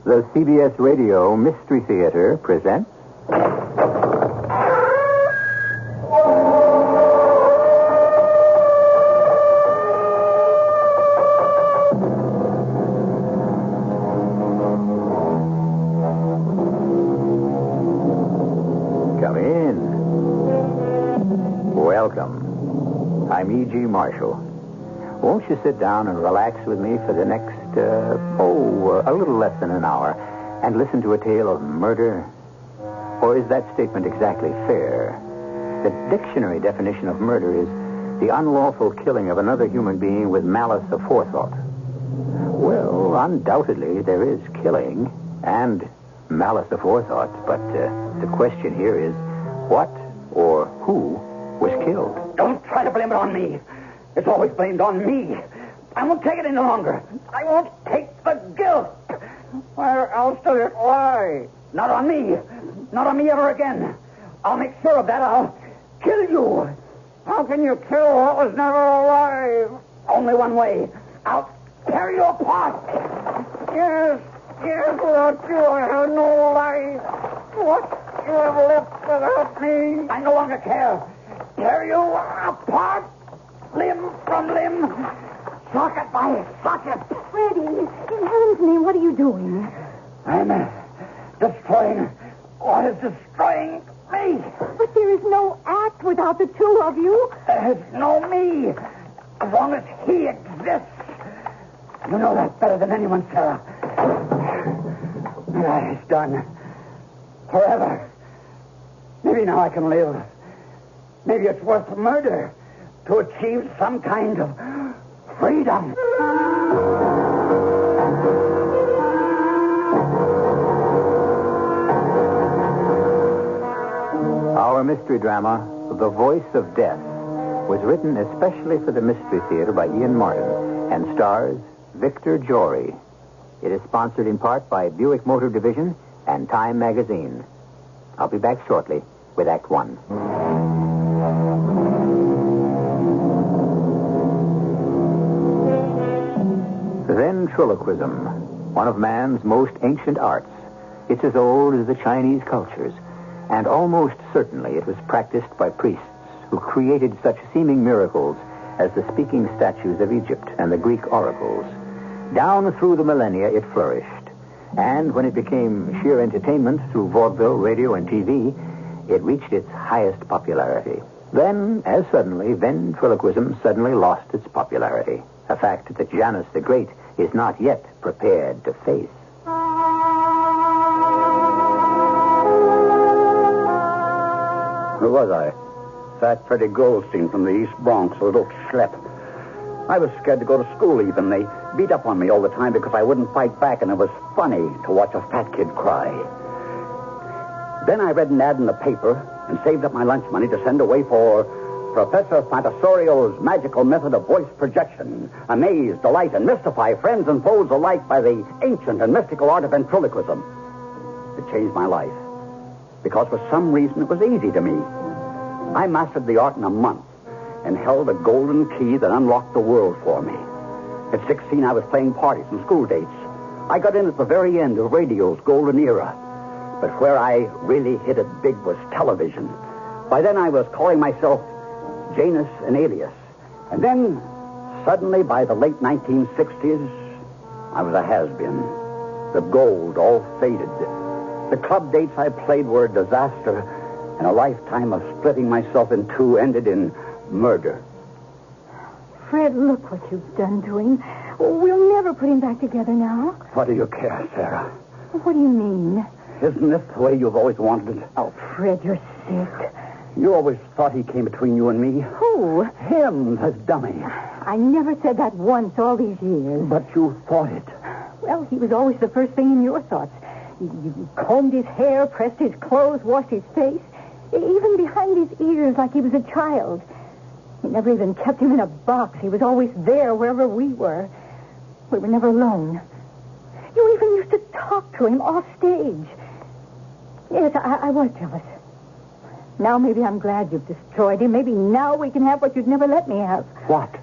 The CBS Radio Mystery Theater presents... Come in. Welcome. I'm E.G. Marshall. Won't you sit down and relax with me for the next, a little less than an hour and listen to a tale of murder? Or is that statement exactly fair? The dictionary definition of murder is the unlawful killing of another human being with malice aforethought. Well, undoubtedly there is killing and malice aforethought, but the question here is what or who was killed? Don't try to blame it on me. It's always blamed on me. I won't take it any longer. I won't take the guilt. Where else does it lie? Not on me. Not on me ever again. I'll make sure of that. I'll kill you. How can you kill what was never alive? Only one way. I'll tear you apart. Yes, without you I have no life. What you have left without me? I no longer care. Tear you apart. Limb from limb, socket by socket. Freddie, in heaven's name, what are you doing? I'm destroying what is destroying me. But there is no act without the two of you. There's no me, as long as he exists. You know that better than anyone, Sarah. It's done. Forever. Maybe now I can live. Maybe it's worth murder to achieve some kind of freedom. Our mystery drama, The Voice of Death, was written especially for the Mystery Theater by Ian Martin and stars Victor Jory. It is sponsored in part by Buick Motor Division and Time Magazine. I'll be back shortly with Act One. Ventriloquism, one of man's most ancient arts. It's as old as the Chinese cultures, and almost certainly it was practiced by priests who created such seeming miracles as the speaking statues of Egypt and the Greek oracles. Down through the millennia, it flourished, and when it became sheer entertainment through vaudeville, radio, and TV, it reached its highest popularity. Then, as suddenly, ventriloquism suddenly lost its popularity, a fact that Janus the Great is not yet prepared to face. Who was I? Fat Freddie Goldstein from the East Bronx, a little schlep. I was scared to go to school even. They beat up on me all the time because I wouldn't fight back, and it was funny to watch a fat kid cry. Then I read an ad in the paper and saved up my lunch money to send away for Professor Fantasorio's magical method of voice projection. Amaze, delight, and mystify friends and foes alike by the ancient and mystical art of ventriloquism. It changed my life, because for some reason it was easy to me. I mastered the art in a month and held a golden key that unlocked the world for me. At 16, I was playing parties and school dates. I got in at the very end of radio's golden era. But where I really hit it big was television. By then, I was calling myself Janus, an alias. And then, suddenly, by the late 1960s, I was a has-been. The gold all faded. The club dates I played were a disaster, and a lifetime of splitting myself in two ended in murder. Fred, look what you've done to him. We'll never put him back together now. What do you care, Sarah? What do you mean? Isn't this the way you've always wanted it? Oh, Fred, you're sick. You always thought he came between you and me. Who? Him, the dummy. I never said that once all these years. But you thought it. Well, he was always the first thing in your thoughts. You combed his hair, pressed his clothes, washed his face, even behind his ears like he was a child. You never even kept him in a box. He was always there wherever we were. We were never alone. You even used to talk to him off stage. Yes, I was jealous. Now maybe I'm glad you've destroyed him. Maybe now we can have what you'd never let me have. What?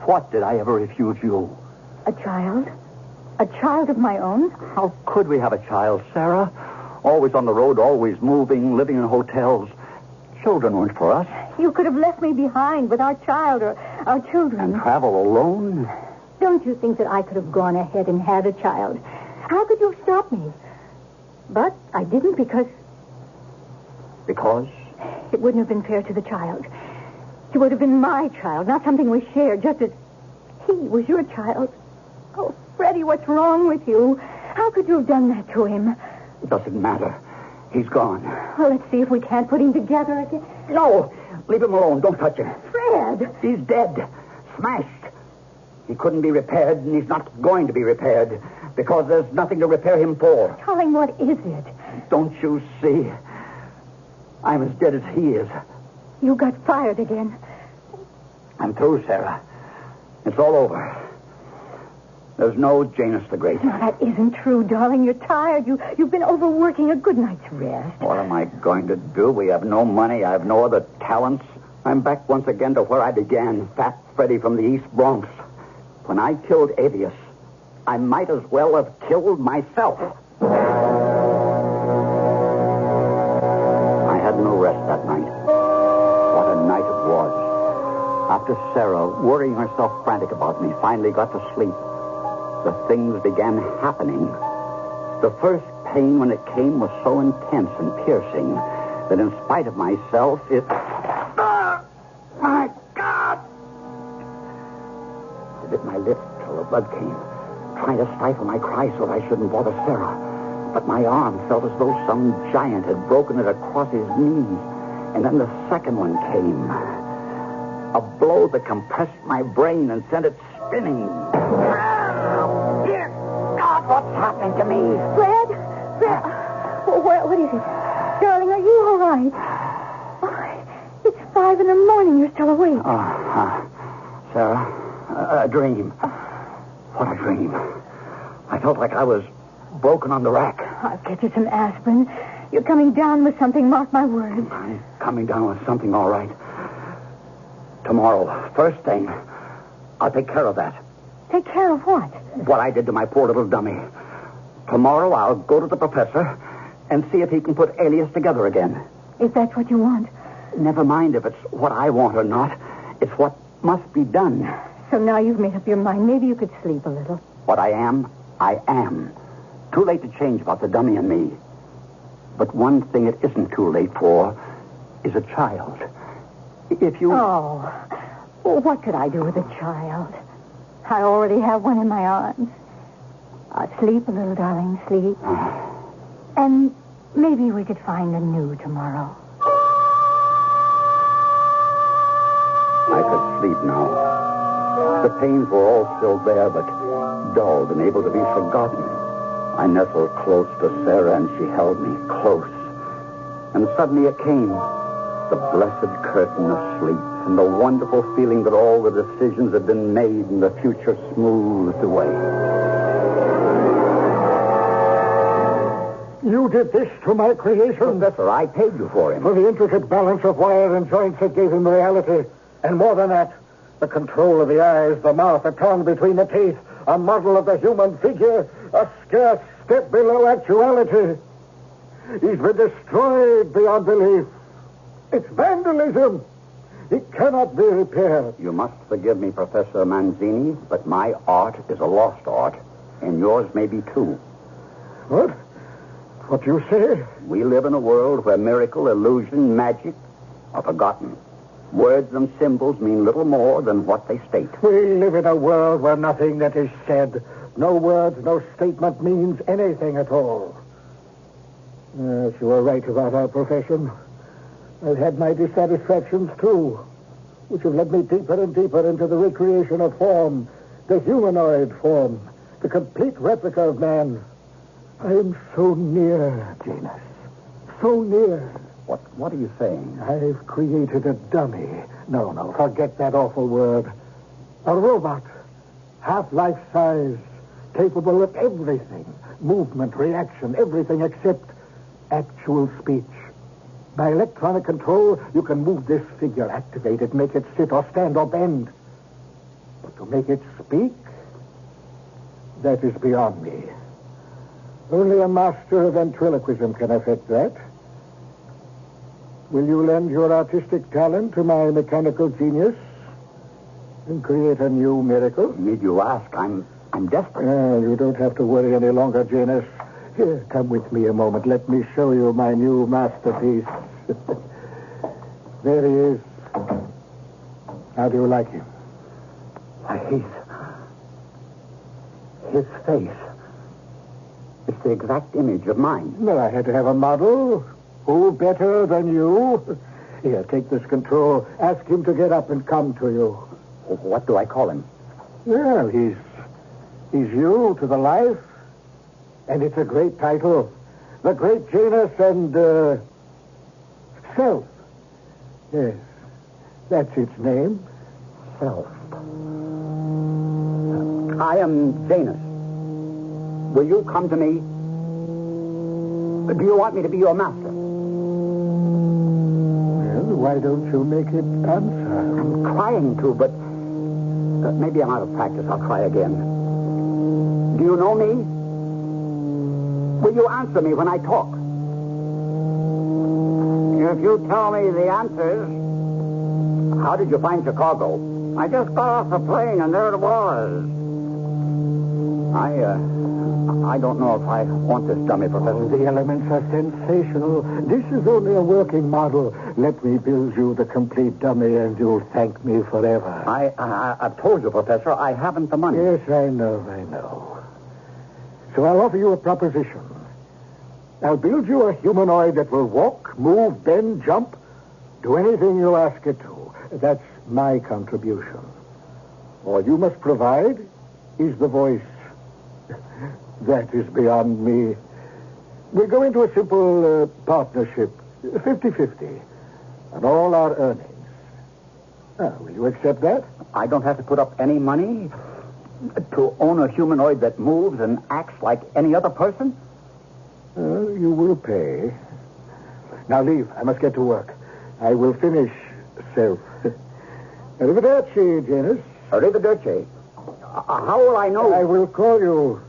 What did I ever refuse you? A child? A child of my own? How could we have a child, Sarah? Always on the road, always moving, living in hotels. Children weren't for us. You could have left me behind with our child or our children. And travel alone? Don't you think that I could have gone ahead and had a child? How could you have stopped me? But I didn't because... Because? It wouldn't have been fair to the child. He would have been my child, not something we shared, just as he was your child. Oh, Freddie, what's wrong with you? How could you have done that to him? It doesn't matter. He's gone. Well, let's see if we can't put him together again. No! Leave him alone. Don't touch him. Fred! He's dead. Smashed. He couldn't be repaired, and he's not going to be repaired because there's nothing to repair him for. Darling, what is it? Don't you see? I'm as dead as he is. You got fired again. I'm through, Sarah. It's all over. There's no Janus the Great. No, that isn't true, darling. You're tired. You've been overworking. A good night's rest. What am I going to do? We have no money. I have no other talents. I'm back once again to where I began, Fat Freddy from the East Bronx. When I killed Avius, I might as well have killed myself. I had no rest that night. What a night it was. After Sarah, worrying herself frantic about me, finally got to sleep, the things began happening. The first pain when it came was so intense and piercing that in spite of myself, it... Oh, my God! I bit my lip till the blood came, trying to stifle my cry so I shouldn't bother Sarah. But my arm felt as though some giant had broken it across his knees. And then the second one came. A blow that compressed my brain and sent it spinning. Dear God, what's happening to me? Fred? What is it? Darling, are you all right? Oh, it's 5 a.m. You're still awake. Sarah, a dream. What a dream. I felt like I was broken on the rack. I'll get you some aspirin. You're coming down with something, mark my words. I'm coming down with something, all right. Tomorrow, first thing, I'll take care of that. Take care of what? What I did to my poor little dummy. Tomorrow, I'll go to the professor and see if he can put Alias together again. If that's what you want. Never mind if it's what I want or not. It's what must be done. So now you've made up your mind. Maybe you could sleep a little. What I am. Too late to change about the dummy and me. But one thing it isn't too late for is a child. If you... Oh, well, what could I do with a child? I already have one in my arms. Sleep a little, darling, sleep. And maybe we could find a new tomorrow. I could sleep now. The pains were all still there, but dulled and able to be forgotten. I nestled close to Sarah, and she held me close. And suddenly it came. The blessed curtain of sleep, and the wonderful feeling that all the decisions had been made and the future smoothed away. You did this to my creation. Professor, I paid you for him. For the intricate balance of wire and joints that gave him reality. And more than that, the control of the eyes, the mouth, the tongue between the teeth, a model of the human figure, a scarce step below actuality. He's been destroyed beyond belief. It's vandalism. It cannot be repaired. You must forgive me, Professor Manzini, but my art is a lost art, and yours may be too. What? What do you say? We live in a world where miracle, illusion, magic are forgotten. Words and symbols mean little more than what they state. We live in a world where nothing that is said, no words, no statement means anything at all. Yes, you are right about our profession. I've had my dissatisfactions, too, which have led me deeper and deeper into the recreation of form, the humanoid form, the complete replica of man. I am so near, Janus. So near. What are you saying? I've created a dummy. No, forget that awful word. A robot, half life size, capable of everything. Movement, reaction, everything except actual speech. By electronic control, you can move this figure, activate it, make it sit or stand or bend. But to make it speak, That is beyond me. Only a master of ventriloquism can effect that. Will you lend your artistic talent to my mechanical genius and create a new miracle? Need you ask? I'm desperate. You don't have to worry any longer, Janus. Here, come with me a moment. Let me show you my new masterpiece. There he is. How do you like him? His face. It's the exact image of mine. Well, I had to have a model. Who better than you? Here, take this control. Ask him to get up and come to you. What do I call him? Well, he's you to the life. And it's a great title. The Great Janus and, Self. Yes, that's its name. Self. I am Janus. Will you come to me? Do you want me to be your master? Well, why don't you make it answer? I'm trying to, but maybe I'm out of practice. I'll try again. Do you know me? Will you answer me when I talk? If you tell me the answers. How did you find Chicago? I just got off the plane and there it was. I don't know if I want this dummy, Professor. The elements are sensational. This is only a working model. Let me build you the complete dummy and you'll thank me forever. I've told you, Professor, I haven't the money. Yes, I know. So I'll offer you a proposition. I'll build you a humanoid that will walk, move, bend, jump, do anything you ask it to. That's my contribution. All you must provide is the voice. That is beyond me. We'll go into a simple partnership, 50-50, on all our earnings. Will you accept that? I don't have to put up any money to own a humanoid that moves and acts like any other person? You will pay. Now leave. I must get to work. I will finish Self. Arrivederci, Janus. Arrivederci. How will I know? I will call you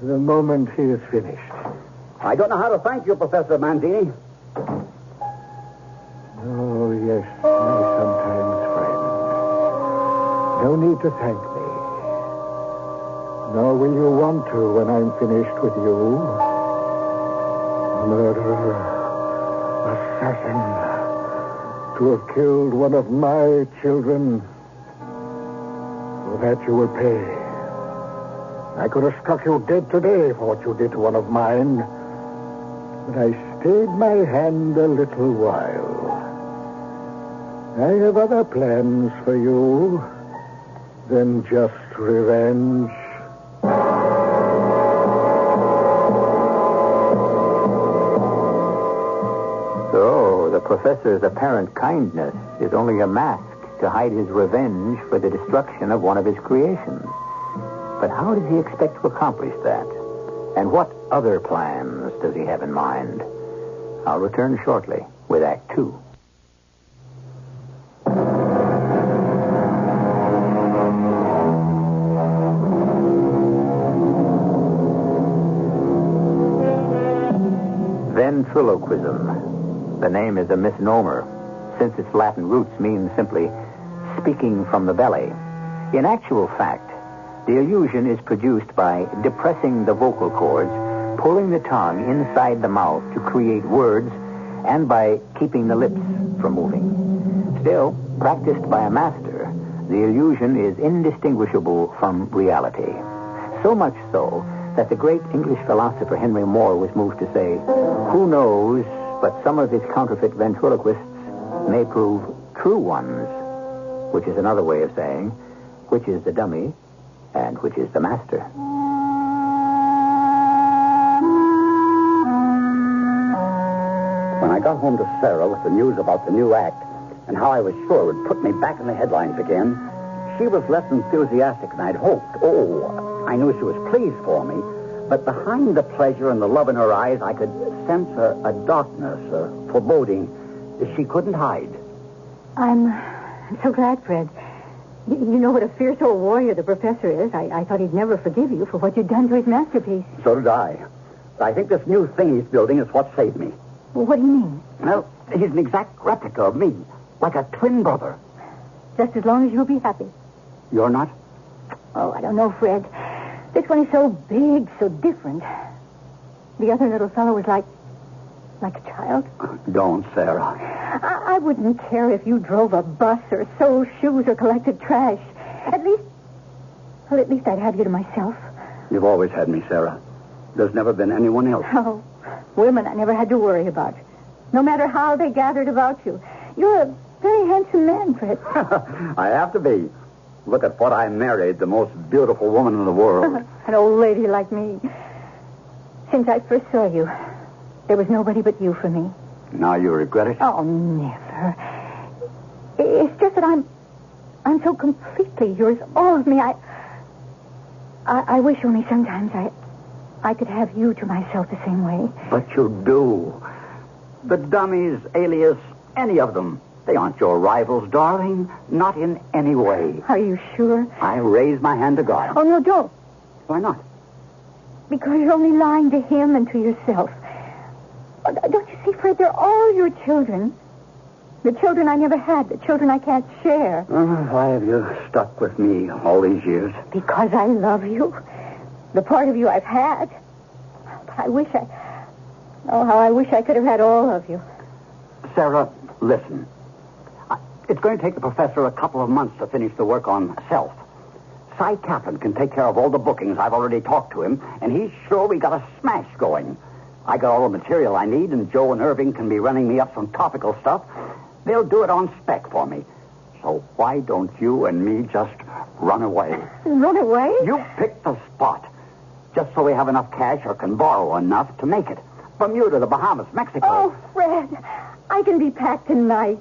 the moment he is finished. I don't know how to thank you, Professor Manzini. Oh, yes, my sometimes friend. No need to thank me. Nor will you want to when I'm finished with you. Murderer, assassin, to have killed one of my children. For that you will pay. I could have struck you dead today for what you did to one of mine. But I stayed my hand a little while. I have other plans for you than just revenge. So, the professor's apparent kindness is only a mask to hide his revenge for the destruction of one of his creations. But how does he expect to accomplish that? And what other plans does he have in mind? I'll return shortly with Act 2. Ventriloquism. The name is a misnomer, since its Latin roots mean simply speaking from the belly. In actual fact, the illusion is produced by depressing the vocal cords, pulling the tongue inside the mouth to create words, and by keeping the lips from moving. Still, practiced by a master, the illusion is indistinguishable from reality. So much so that the great English philosopher Henry Moore was moved to say, "Who knows, but some of his counterfeit ventriloquists may prove true ones," which is another way of saying, which is the dummy and which is the master. When I got home to Sarah with the news about the new act and how I was sure it would put me back in the headlines again, she was less enthusiastic than I'd hoped. I knew she was pleased for me, but behind the pleasure and the love in her eyes, I could sense a darkness, a foreboding that she couldn't hide. I'm so glad, Fred. You know what a fierce old warrior the professor is. I thought he'd never forgive you for what you'd done to his masterpiece. So did I. I think this new thing he's building is what saved me. Well, what do you mean? Well, he's an exact replica of me, like a twin brother. Just as long as you'll be happy. You're not? Oh, I don't know, Fred. This one is so big, so different. The other little fellow was like a child. Don't, Sarah. I wouldn't care if you drove a bus or sold shoes or collected trash. At least I'd have you to myself. You've always had me, Sarah. There's never been anyone else. Oh, women I never had to worry about. No matter how they gathered about you. You're a very handsome man, Fred. I have to be. Look at what I married, the most beautiful woman in the world. An old lady like me. Since I first saw you, there was nobody but you for me. Now you regret it? Oh, never. It's just that I'm so completely yours, all of me. I wish only sometimes I could have you to myself the same way. But you do. The dummies, Alias, any of them. They aren't your rivals, darling. Not in any way. Are you sure? I raise my hand to God. Oh, no, don't. Why not? Because you're only lying to him and to yourself. Oh, don't you see, Fred, they're all your children. The children I never had, the children I can't share. Why have you stuck with me all these years? Because I love you. The part of you I've had. But I wish Oh, how I wish I could have had all of you. Sarah, listen. It's going to take the professor a couple of months to finish the work on Self. Cy Kaplan can take care of all the bookings. I've already talked to him, and he's sure we got a smash going. I got all the material I need, and Joe and Irving can be running me up some topical stuff. They'll do it on spec for me. So why don't you and me just run away? Run away? You pick the spot. Just so we have enough cash or can borrow enough to make it. Bermuda, the Bahamas, Mexico. Oh, Fred, I can be packed tonight.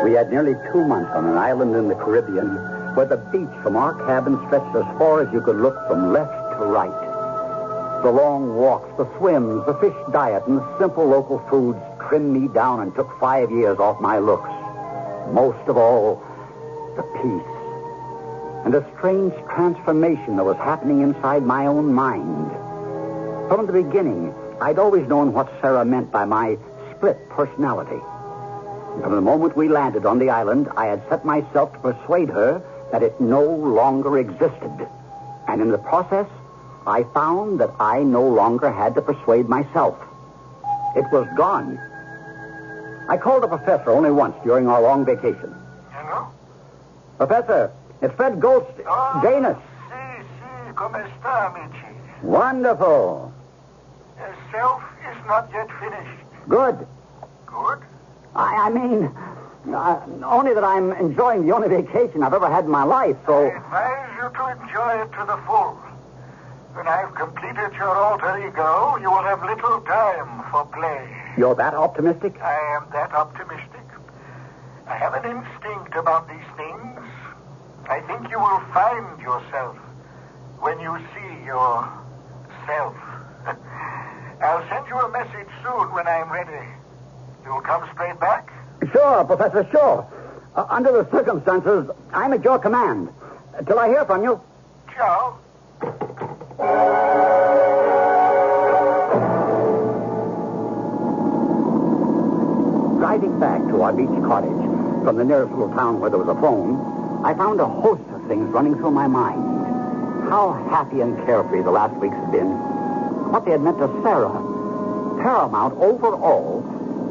We had nearly 2 months on an island in the Caribbean where the beach from our cabin stretched as far as you could look from left to right. The long walks, the swims, the fish diet, and the simple local foods trimmed me down and took 5 years off my looks. Most of all, the peace. And a strange transformation that was happening inside my own mind. From the beginning, I'd always known what Sarah meant by my split personality. From the moment we landed on the island, I had set myself to persuade her that it no longer existed. And in the process, I found that I no longer had to persuade myself. It was gone. I called the professor only once during our long vacation. Hello? Professor, it's Fred Ghost. Janus. Si, come sta, amici? Wonderful. Self is not yet finished. Good. Good? I mean, only that I'm enjoying the only vacation I've ever had in my life, so... I advise you to enjoy it to the full. When I've completed your alter ego, you will have little time for play. You're that optimistic? I am that optimistic. I have an instinct about these things. I think you will find yourself when you see yourself. I'll send you a message soon when I'm ready. You'll come straight back? Sure, Professor, sure. Under the circumstances, I'm at your command. Till I hear from you. Ciao. Driving back to our beach cottage from the nearest little town where there was a phone, I found a host of things running through my mind. How happy and carefree the last weeks had been. What they had meant to Sarah. Paramount over all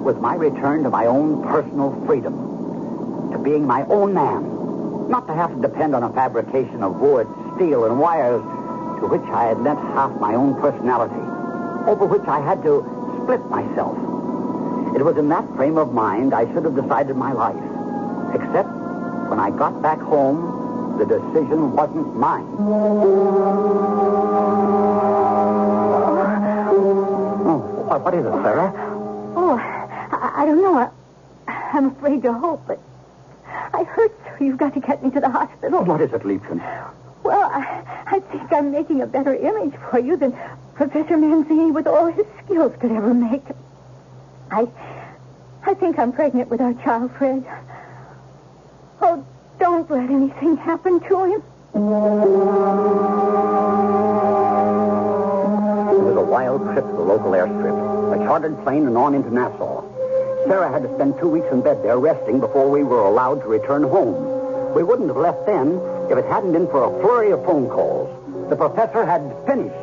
was my return to my own personal freedom. To being my own man. Not to have to depend on a fabrication of wood, steel, and wires to which I had lent half my own personality. Over which I had to split myself. It was in that frame of mind I should have decided my life. Except when I got back home, the decision wasn't mine. Oh, what is it, Sarah? Oh, I don't know. I'm afraid to hope, but I hurt, so you've got to get me to the hospital. What is it, Liebchen? Well, I think I'm making a better image for you than Professor Manzini with all his skills could ever make. I think I'm pregnant with our child, Fred. Oh, don't let anything happen to him. It was a wild trip to the local airstrip, a chartered plane and on into Nassau. Sarah had to spend 2 weeks in bed there resting before we were allowed to return home. We wouldn't have left then if it hadn't been for a flurry of phone calls. The professor had finished.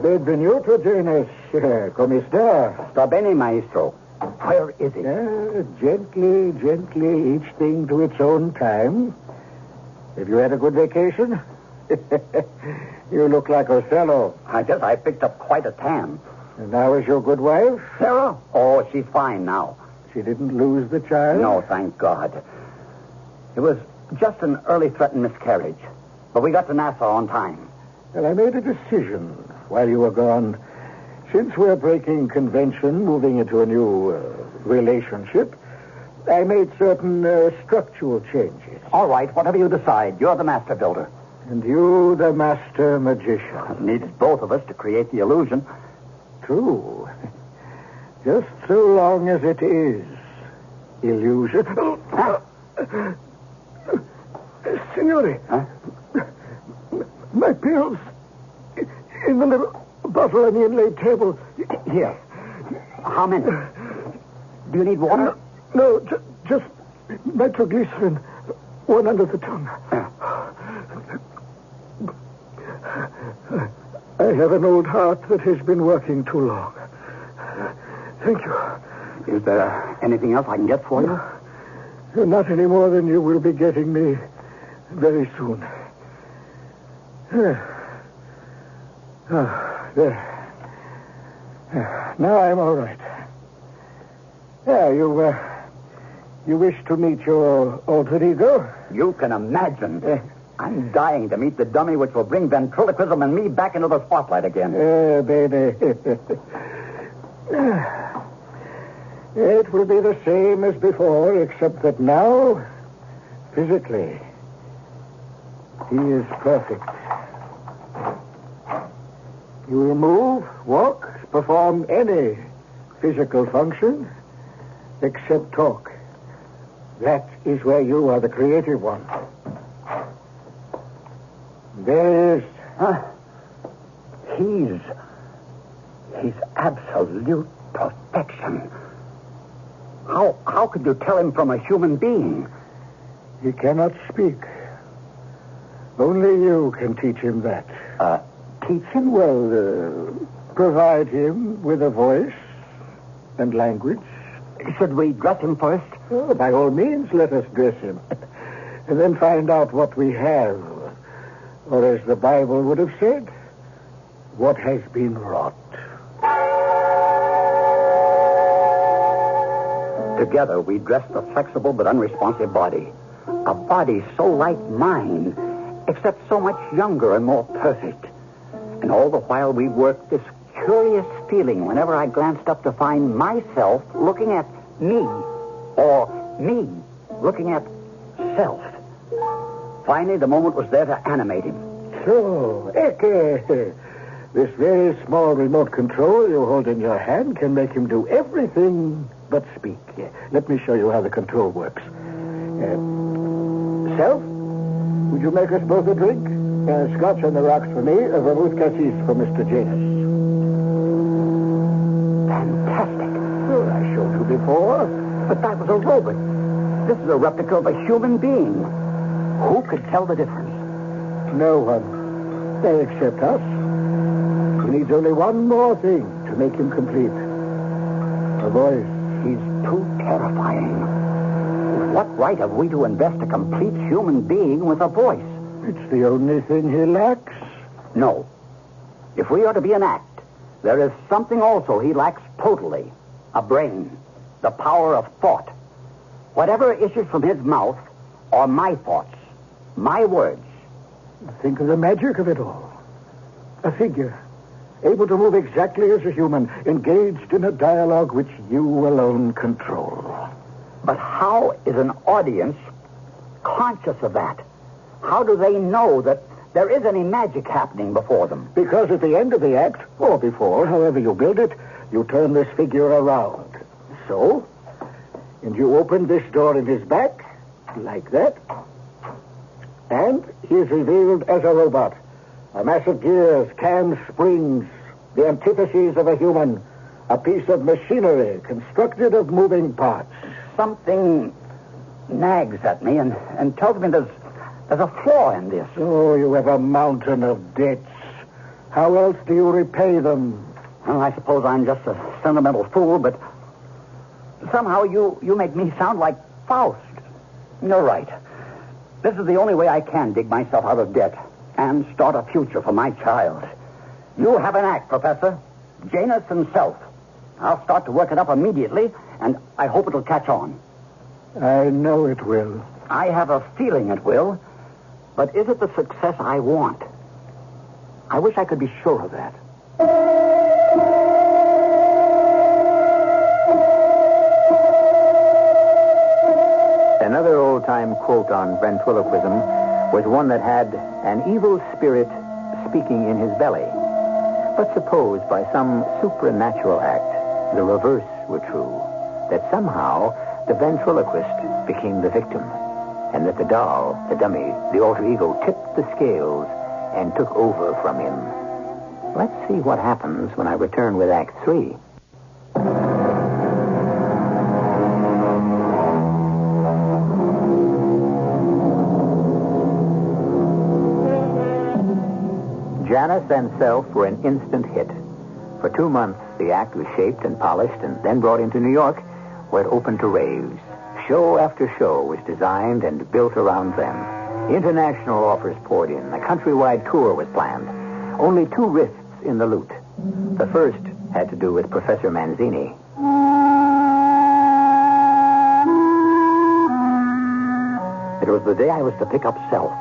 Benvenuto, Janus. Come sta? Sta bene, maestro. Where is it? Gently, each thing to its own time. Have you had a good vacation? You look like Othello. I guess I picked up quite a tan. And how is your good wife? Sarah? Oh, she's fine now. She didn't lose the child? No, thank God. It was just an early threatened miscarriage. But we got to Nassau on time. Well, I made a decision while you were gone. Since we're breaking convention, moving into a new relationship, I made certain structural changes. All right, whatever you decide. You're the master builder. And you, the master magician. Needed both of us to create the illusion. True. Just so long as it is illusion. Signore. Huh? My pills in the little bottle on the inlaid table. Here. How many? Do you need water? No, just nitroglycerin. One under the tongue. I have an old heart that has been working too long. Thank you. Is there anything else I can get for you? Not any more than you will be getting me very soon. There. Now I'm all right. Yeah, you wish to meet your alter ego? You can imagine. I'm dying to meet the dummy which will bring ventriloquism and me back into the spotlight again. Baby. It will be the same as before, except that now, physically, he is perfect. You will move, walk, perform any physical function except talk. That is where you are the creative one. There is... He's absolute perfection. How could you tell him from a human being? He cannot speak. Only you can teach him that. Teach him? Well, provide him with a voice and language. Should we dress him first? Oh, by all means, let us dress him. And then find out what we have. Or as the Bible would have said, what has been wrought. Together, we dressed the flexible but unresponsive body. A body so like mine, except so much younger and more perfect. And all the while we worked this curious feeling whenever I glanced up to find myself looking at me, or me looking at self. Finally, the moment was there to animate him. So, Ecke, this very small remote control you hold in your hand can make him do everything but speak. Let me show you how the control works. Self, would you make us both a drink? Scotch on the rocks for me, a vermouth cassis for Mr. Janus. Fantastic. Well, I showed you before. But that was a robot. This is a replica of a human being. Who could tell the difference? No one. Except us. He needs only one more thing to make him complete. A voice. He's too terrifying. With what right have we to invest a complete human being with a voice? It's the only thing he lacks. No. If we are to be an act, there is something also he lacks totally. A brain. The power of thought. Whatever issues from his mouth are my thoughts. My words. Think of the magic of it all. A figure, able to move exactly as a human, engaged in a dialogue which you alone control. But how is an audience conscious of that? How do they know that there is any magic happening before them? Because at the end of the act, or before, however you build it, you turn this figure around. So, and you open this door in his back, like that, and he is revealed as a robot. A mass of gears, cams, springs, the antitheses of a human, a piece of machinery constructed of moving parts. Something nags at me and tells me there's a flaw in this. Oh, you have a mountain of debts. How else do you repay them? Well, I suppose I'm just a sentimental fool, but somehow you make me sound like Faust. You're right. This is the only way I can dig myself out of debt and start a future for my child. You have an act, Professor. Janus and Self. I'll start to work it up immediately, and I hope it'll catch on. I know it will. I have a feeling it will, but is it the success I want? I wish I could be sure of that. Another old-time quote on ventriloquism was one that had an evil spirit speaking in his belly. But suppose by some supernatural act the reverse were true, that somehow the ventriloquist became the victim, and that the doll, the dummy, the alter ego tipped the scales and took over from him. Let's see what happens when I return with Act 3. Janus and Self were an instant hit. For 2 months, the act was shaped and polished and then brought into New York, where it opened to raves. Show after show was designed and built around them. International offers poured in. A countrywide tour was planned. Only 2 risks in the loot. The first had to do with Professor Manzini. It was the day I was to pick up Self.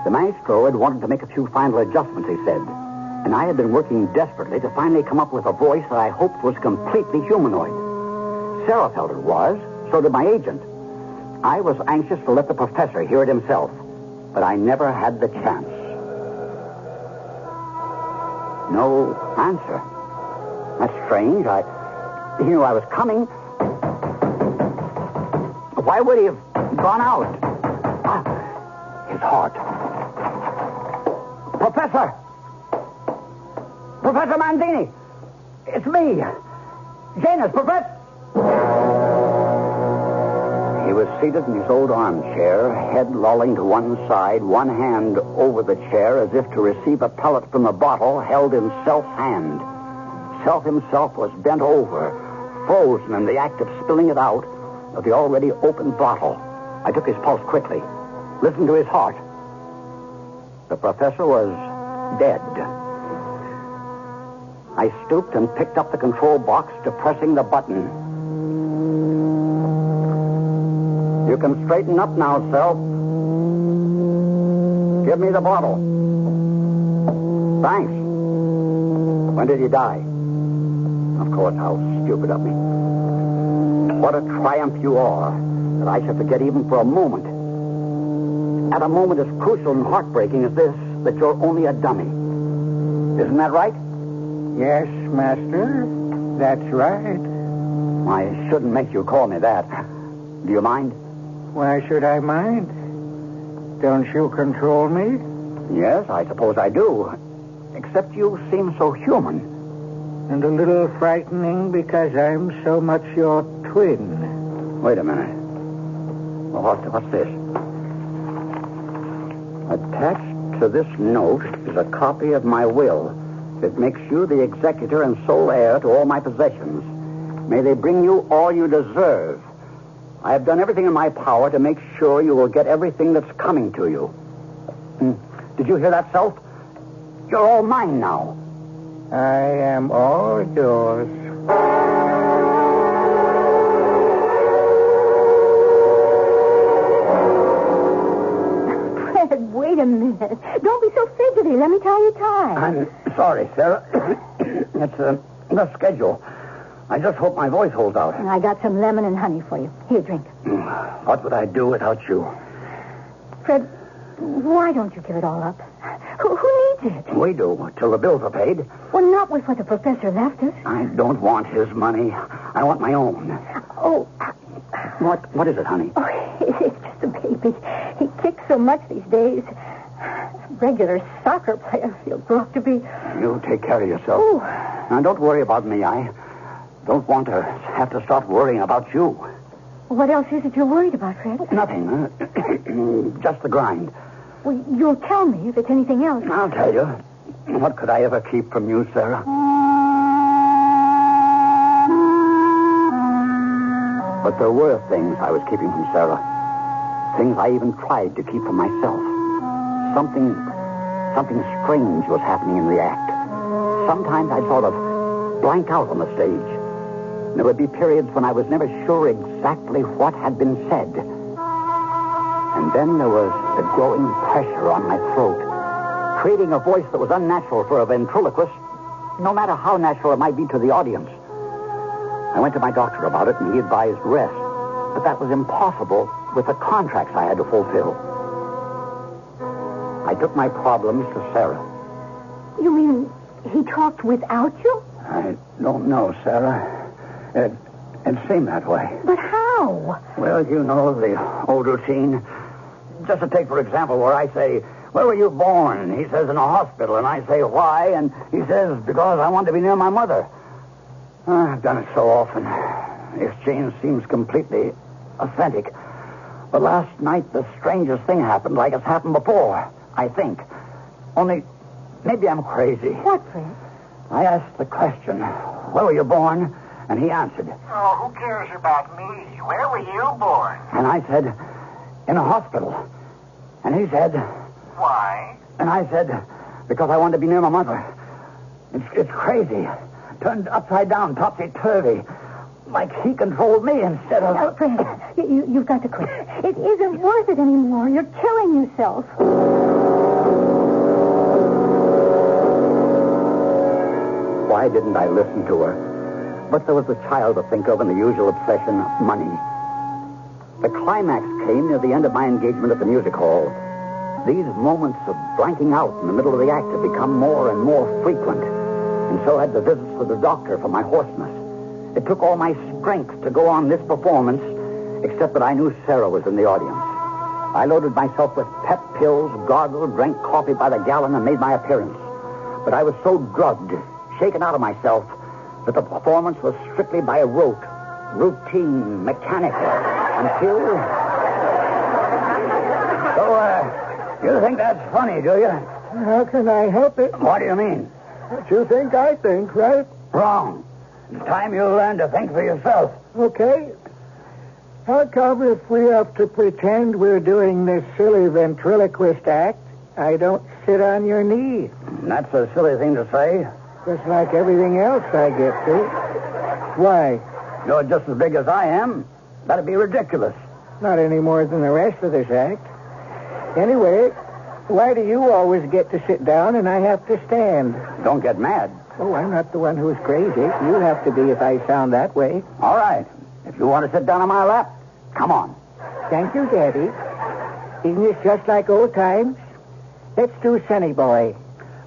The maestro had wanted to make a few final adjustments, he said. And I had been working desperately to finally come up with a voice that I hoped was completely humanoid. Sarah felt it was. So did my agent. I was anxious to let the professor hear it himself. But I never had the chance. No answer. That's strange. He knew I was coming. Why would he have gone out? His heart. Professor! Professor Manzini! It's me! Janus, Professor! He was seated in his old armchair, head lolling to one side, one hand over the chair as if to receive a pellet from the bottle held in Self's hand. Self himself was bent over, frozen in the act of spilling it out of the already opened bottle. I took his pulse quickly, listened to his heart. The professor was dead. I stooped and picked up the control box, depressing the button. You can straighten up now, Self. Give me the bottle. Thanks. When did he die? Of course, how stupid of me. What a triumph you are that I should forget even for a moment. At a moment as crucial and heartbreaking as this, that you're only a dummy. Isn't that right? Yes, Master. That's right. I shouldn't make you call me that. Do you mind? Why should I mind? Don't you control me? Yes, I suppose I do. Except you seem so human. And a little frightening because I'm so much your twin. Wait a minute. Well, what's this? Attached to this note is a copy of my will. It makes you the executor and sole heir to all my possessions. May they bring you all you deserve. I have done everything in my power to make sure you will get everything that's coming to you. Did you hear that, Self? You're all mine now. I am all yours. Fred, wait a minute. Don't be so fidgety. Let me tie your tie. I'm sorry, Sarah. It's the schedule. I just hope my voice holds out. I got some lemon and honey for you. Here, drink. What would I do without you? Fred, why don't you give it all up? Who needs it? We do, till the bills are paid. Well, not with what the professor left us. I don't want his money. I want my own. Oh, What is it, honey? oh, it's just a baby. He kicks so much these days. Regular soccer player he'll grow up to be. You take care of yourself. Oh. Now, don't worry about me. I don't want to have to start worrying about you. What else is it you're worried about, Fred? Nothing. Just the grind. Well, you'll tell me if it's anything else. I'll tell you. What could I ever keep from you, Sarah? But there were things I was keeping from Sarah. Things I even tried to keep from myself. Something strange was happening in the act. Sometimes I'd sort of blank out on the stage. There would be periods when I was never sure exactly what had been said. And then there was the growing pressure on my throat, creating a voice that was unnatural for a ventriloquist, no matter how natural it might be to the audience. I went to my doctor about it, and he advised rest. But that was impossible with the contracts I had to fulfill. I took my problems to Sarah. You mean he talked without you? I don't know, Sarah. It seemed that way. But how? Well, you know the old routine. Just to take, for example, where I say, "Where were you born?" He says, "In a hospital." And I say, "Why?" And he says, "Because I want to be near my mother." I've done it so often. The exchange seems completely authentic. But last night, the strangest thing happened, like it's happened before, I think. Only, maybe I'm crazy. What, Fred? I asked the question, "Where were you born?" And he answered. Oh, who cares about me? Where were you born? And I said, "In a hospital." And he said, Why? and I said, "Because I want to be near my mother." It's crazy. Turned upside down, topsy-turvy. Like he controlled me instead of... Now, Fred, you've got to quit. It isn't worth it anymore. You're killing yourself. Why didn't I listen to her? But there was the child to think of and the usual obsession, money. The climax came near the end of my engagement at the music hall. These moments of blanking out in the middle of the act had become more and more frequent. And so had the visits to the doctor for my hoarseness. It took all my strength to go on this performance, except that I knew Sarah was in the audience. I loaded myself with pep pills, gargled, drank coffee by the gallon, and made my appearance. But I was so drugged, shaken out of myself, that the performance was strictly by rote, routine, mechanical, until... So, you think that's funny, do you? How can I help it? What do you mean? What you think, I think, right? Wrong. It's time you learn to think for yourself. Okay. How come if we have to pretend we're doing this silly ventriloquist act, I don't sit on your knee? That's a silly thing to say. Just like everything else I get to. Why? You're just as big as I am. That'd be ridiculous. Not any more than the rest of this act. Anyway, why do you always get to sit down and I have to stand? Don't get mad. Oh, I'm not the one who's crazy. You have to be if I sound that way. All right. If you want to sit down on my lap, come on. Thank you, Daddy. Isn't this just like old times? Let's do Sunny Boy.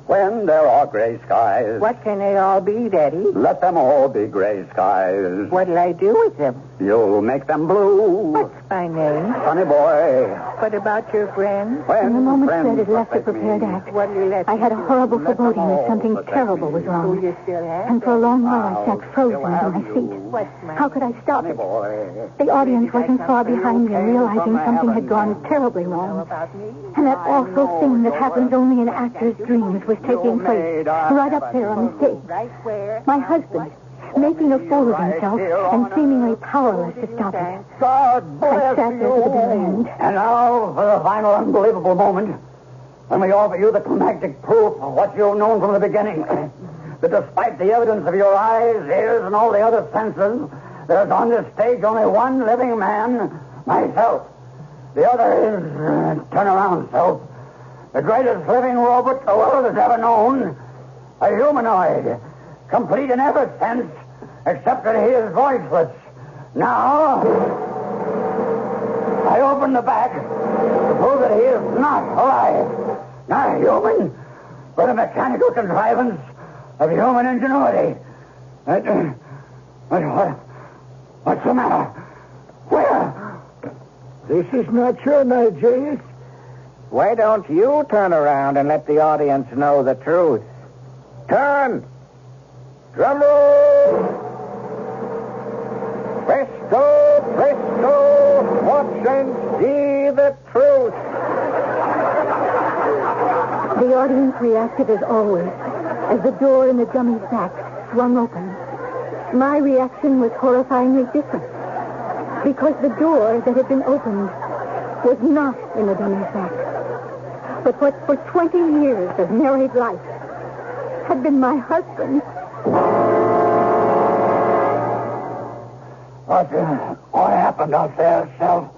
When there are gray skies, What can they all be, Daddy? let them all be gray skies. What'll I do with them? You'll make them blue. What's my name? Sunny boy. What about your friend? When From the moment friends Fred had left the forsake prepared me, act, What'll you let I had a horrible Let them foreboding that all something forsake terrible me. was wrong. you still have? And for a long while, I I'll sat frozen still under have my you. seat. What's my How could I stop Sunny it? boy. The audience wasn't far behind me, realizing something had gone terribly wrong. about me? And that awful thing that happens only in actors' dreams was taking place right up there on the stage. Right where? My husband, making a fool of himself and seemingly powerless to stop it. God I bless sat there to the bitter end. And now for the final unbelievable moment, when we offer you the climactic proof of what you've known from the beginning. That despite the evidence of your eyes, ears, and all the other senses, there's on this stage only one living man, myself. The other is, turn around, self, the greatest living robot the world has ever known, a humanoid, complete in every sense, except that he is voiceless. Now, I open the back to prove that he is not alive, not human, but a mechanical contrivance of human ingenuity. What's the matter? Where? This is not your night, James. Why don't you turn around and let the audience know the truth? Turn! Drum roll! Presto, presto! Watch and see the truth! The audience reacted as always, as the door in the dummy sack swung open. My reaction was horrifyingly different, because the door that had been opened was not in the dummy sack, but what for 20 years of married life had been my husband. What happened out there, Sel?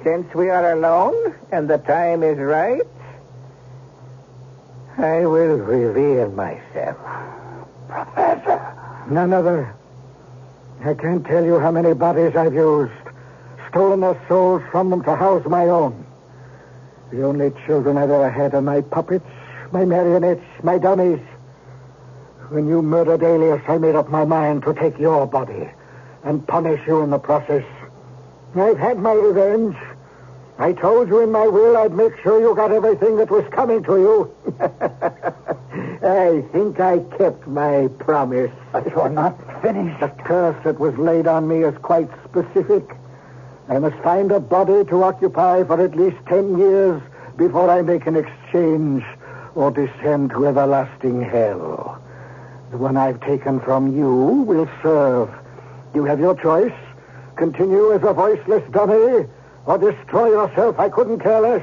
Since we are alone and the time is right, I will reveal myself. Professor. None other. I can't tell you how many bodies I've used, stolen their souls from them to house my own. The only children I've ever had are my puppets, my marionettes, my dummies. When you murdered Alias, I made up my mind to take your body and punish you in the process. I've had my revenge. I told you in my will I'd make sure you got everything that was coming to you. I think I kept my promise. But you're not finished. The curse that was laid on me is quite specific. I must find a body to occupy for at least 10 years before I make an exchange or descend to everlasting hell. The one I've taken from you will serve. You have your choice. Continue as a voiceless dummy or destroy yourself. I couldn't care less.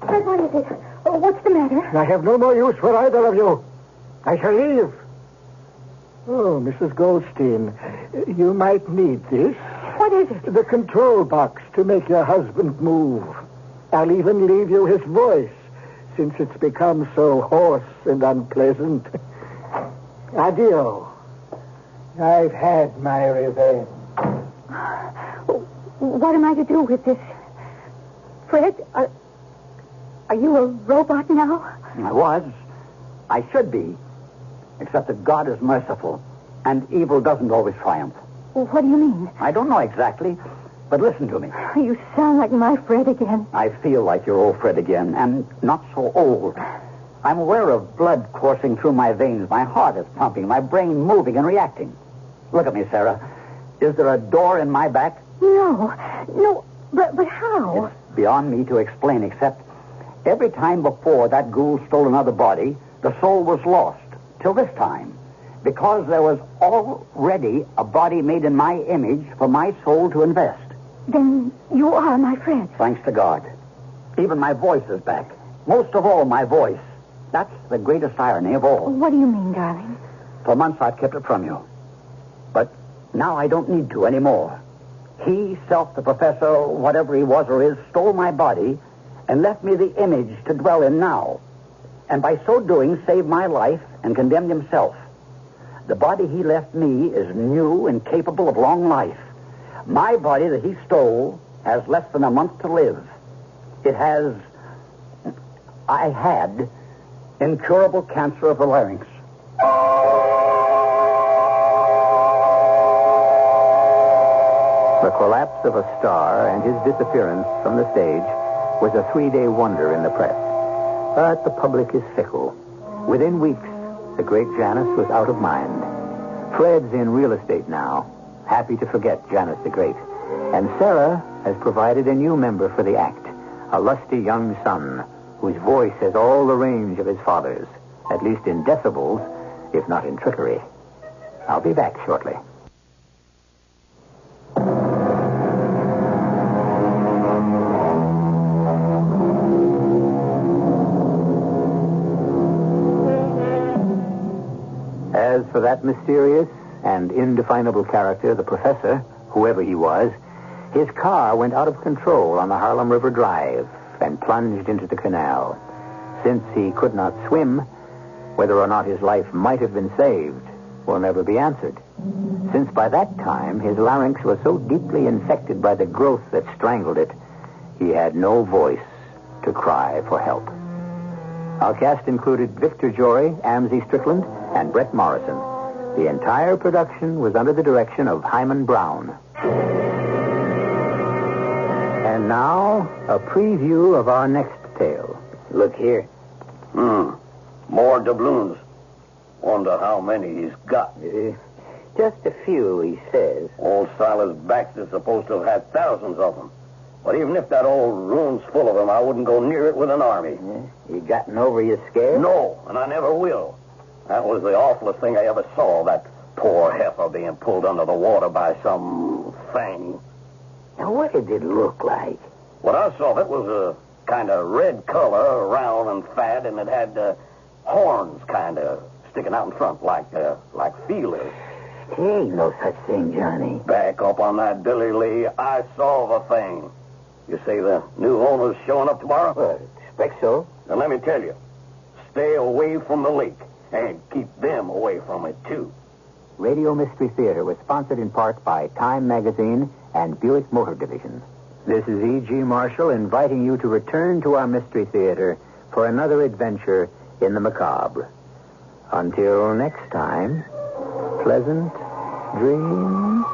Fred, what is it? Oh, what's the matter? I have no more use for either of you. I shall leave. Oh, Mrs. Goldstein, you might need this. What is it? The control box to make your husband move. I'll even leave you his voice, since it's become so hoarse and unpleasant. Adio. I've had my revenge. What am I to do with this? Fred, are you a robot now? I was. I should be. Except that God is merciful, and evil doesn't always triumph. What do you mean? I don't know exactly, but listen to me. You sound like my Fred again. I feel like your old Fred again, and not so old. I'm aware of blood coursing through my veins. My heart is pumping, my brain moving and reacting. Look at me, Sarah. Is there a door in my back? No, but how? It's beyond me to explain, except every time before that ghoul stole another body, the soul was lost, till this time, because there was already a body made in my image for my soul to invest. Then you are my friend. Thanks to God. Even my voice is back. Most of all, my voice. That's the greatest irony of all. What do you mean, darling? For months I've kept it from you. But now I don't need to anymore. He, the professor, whatever he was or is, stole my body and left me the image to dwell in now. And by so doing, saved my life and condemned himself. The body he left me is new and capable of long life. My body that he stole has less than a month to live. I had incurable cancer of the larynx. The collapse of a star and his disappearance from the stage was a 3-day wonder in the press. But the public is fickle. Within weeks, the great Janus was out of mind. Fred's in real estate now, happy to forget Janus the Great. And Sarah has provided a new member for the act, a lusty young son whose voice has all the range of his father's, at least in decibels, if not in trickery. I'll be back shortly. As for that mysterious and indefinable character, the professor, whoever he was, his car went out of control on the Harlem River Drive and plunged into the canal. Since he could not swim, whether or not his life might have been saved will never be answered, since by that time his larynx was so deeply infected by the growth that strangled it, he had no voice to cry for help. Our cast included Victor Jory, Amzie Strickland, and Brett Morrison. The entire production was under the direction of Himan Brown. And now, a preview of our next tale. Look here. More doubloons. Wonder how many he's got. Just a few, he says. Old Silas Baxter's supposed to have had thousands of them. But even if that old room's full of them, I wouldn't go near it with an army. You gotten over your scare? No, and I never will. That was the awfulest thing I ever saw, that poor heifer being pulled under the water by some thing. Now, what did it look like? What I saw of it was a kind of red color, round and fat, and it had horns kind of sticking out in front like feelers. There ain't no such thing, Johnny. Back up on that, Billy Lee. I saw the thing. You say the new owner's showing up tomorrow? Well, expect so. Then let me tell you, stay away from the lake and keep them away from it, too. Radio Mystery Theater was sponsored in part by Time Magazine and Buick Motor Division. This is E.G. Marshall inviting you to return to our Mystery Theater for another adventure in the macabre. Until next time, pleasant dreams.